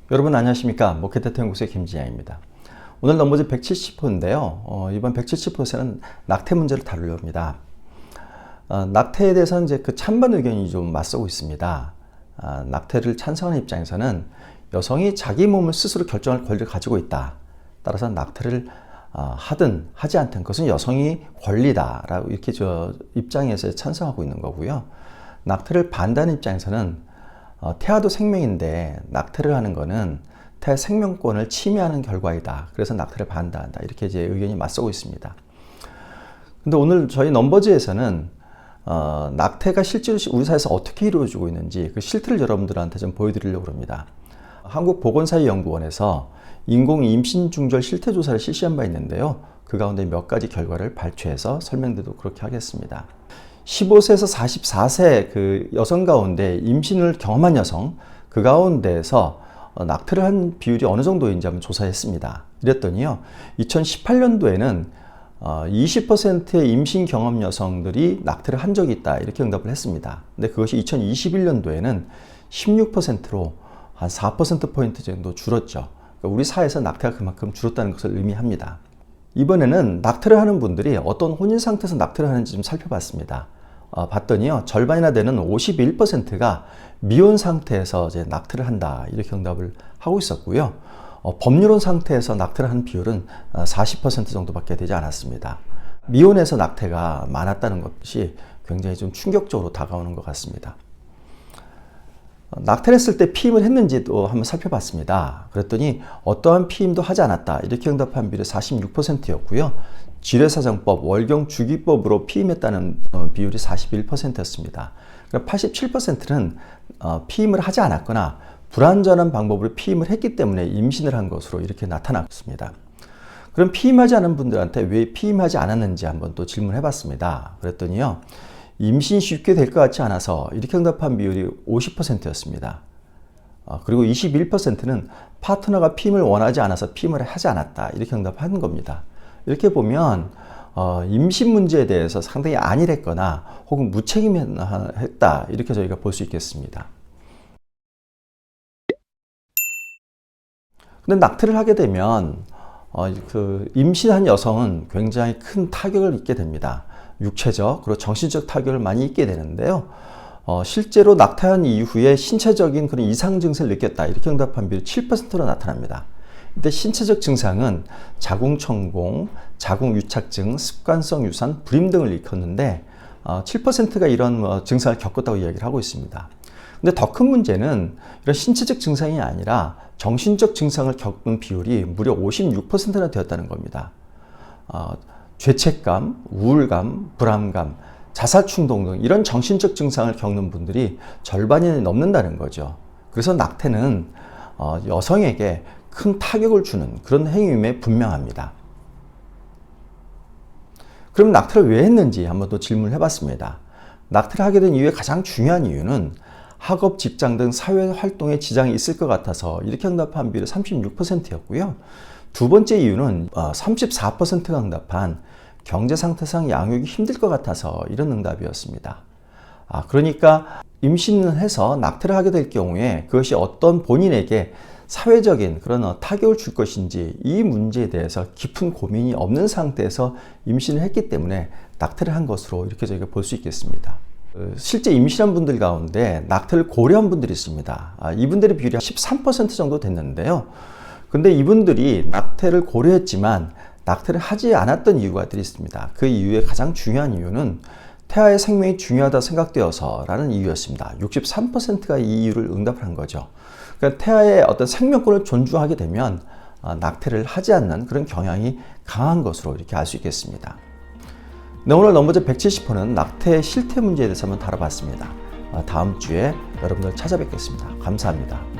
여러분 안녕하십니까? 모케타트 연구소의 김지양입니다. 오늘 넘버즈 170호인데요. 이번 170호에서는 낙태 문제를 다루려 합니다. 낙태에 대해서는 이제 그 찬반 의견이 좀 맞서고 있습니다. 낙태를 찬성하는 입장에서는 여성이 자기 몸을 스스로 결정할 권리를 가지고 있다. 따라서 낙태를 하든 하지 않든 그것은 여성이 권리다라고 이렇게 입장에서 찬성하고 있는 거고요. 낙태를 반대하는 입장에서는 태아도 생명인데 낙태를 하는 것은 태아 생명권을 침해하는 결과이다. 그래서 낙태를 반대한다. 이렇게 이제 의견이 맞서고 있습니다. 근데 오늘 저희 넘버즈에서는 낙태가 실제로 우리 사회에서 어떻게 이루어지고 있는지 그 실태를 여러분들한테 좀 보여드리려고 합니다. 한국보건사회연구원에서 인공 임신 중절 실태 조사를 실시한 바 있는데요. 그 가운데 몇 가지 결과를 발췌해서 설명드리도록 그렇게 하겠습니다. 15세에서 44세 그 여성 가운데 임신을 경험한 여성, 그 가운데에서 낙태를 한 비율이 어느 정도인지 한번 조사했습니다. 이랬더니요, 2018년도에는 20%의 임신 경험 여성들이 낙태를 한 적이 있다. 이렇게 응답을 했습니다. 근데 그것이 2021년도에는 16%로 한 4%포인트 정도 줄었죠. 그러니까 우리 사회에서 낙태가 그만큼 줄었다는 것을 의미합니다. 이번에는 낙태를 하는 분들이 어떤 혼인 상태에서 낙태를 하는지 좀 살펴봤습니다. 봤더니요, 절반이나 되는 51%가 미혼 상태에서 이제 낙태를 한다. 이렇게 응답을 하고 있었고요. 법률혼 상태에서 낙태를 한 비율은 40% 정도밖에 되지 않았습니다. 미혼에서 낙태가 많았다는 것이 굉장히 좀 충격적으로 다가오는 것 같습니다. 낙태를 했을 때 피임을 했는지도 한번 살펴봤습니다. 그랬더니 어떠한 피임도 하지 않았다. 이렇게 응답한 비율이 46%였고요. 지뢰사정법, 월경주기법으로 피임했다는 비율이 41%였습니다. 87%는 피임을 하지 않았거나 불완전한 방법으로 피임을 했기 때문에 임신을 한 것으로 이렇게 나타났습니다. 그럼 피임하지 않은 분들한테 왜 피임하지 않았는지 한번 또 질문해 봤습니다. 그랬더니요, 임신이 쉽게 될 것 같지 않아서 이렇게 응답한 비율이 50%였습니다. 그리고 21%는 파트너가 피임을 원하지 않아서 피임을 하지 않았다. 이렇게 응답한 겁니다. 이렇게 보면 임신 문제에 대해서 상당히 안일했거나 혹은 무책임했다. 이렇게 저희가 볼 수 있겠습니다. 근데 낙태를 하게 되면 임신한 여성은 굉장히 큰 타격을 입게 됩니다. 육체적 그리고 정신적 타격을 많이 입게 되는데요. 실제로 낙태한 이후에 신체적인 그런 이상 증세를 느꼈다. 이렇게 응답한 비율이 7%로 나타납니다. 이때 신체적 증상은 자궁천공, 자궁유착증, 습관성 유산, 불임 등을 일컫는데 7%가 이런 증상을 겪었다고 이야기를 하고 있습니다. 근데 더 큰 문제는 이런 신체적 증상이 아니라 정신적 증상을 겪는 비율이 무려 56%나 되었다는 겁니다. 죄책감, 우울감, 불안감, 자살충동 등 이런 정신적 증상을 겪는 분들이 절반이 넘는다는 거죠. 그래서 낙태는 여성에게 큰 타격을 주는 그런 행위임에 분명합니다. 그럼 낙태를 왜 했는지 한번 또 질문을 해봤습니다. 낙태를 하게 된 이유의 가장 중요한 이유는 학업, 직장 등 사회 활동에 지장이 있을 것 같아서 이렇게 응답한 비율이 36%였고요. 두 번째 이유는 34%가 응답한 경제 상태상 양육이 힘들 것 같아서 이런 응답이었습니다. 그러니까 임신을 해서 낙태를 하게 될 경우에 그것이 어떤 본인에게 사회적인 그런 타격을 줄 것인지 이 문제에 대해서 깊은 고민이 없는 상태에서 임신을 했기 때문에 낙태를 한 것으로 이렇게 저희가 볼 수 있겠습니다. 실제 임신한 분들 가운데 낙태를 고려한 분들이 있습니다. 이분들의 비율이 13% 정도 됐는데요. 근데 이분들이 낙태를 고려했지만 낙태를 하지 않았던 이유가들이 있습니다. 그 이유의 가장 중요한 이유는 태아의 생명이 중요하다 생각되어서라는 이유였습니다. 63%가 이 이유를 응답한 거죠. 그러니까 태아의 어떤 생명권을 존중하게 되면 낙태를 하지 않는 그런 경향이 강한 것으로 이렇게 알 수 있겠습니다. 네, 오늘 넘버즈 170호는 낙태의 실태 문제에 대해서 한번 다뤄봤습니다. 다음 주에 여러분들 찾아뵙겠습니다. 감사합니다.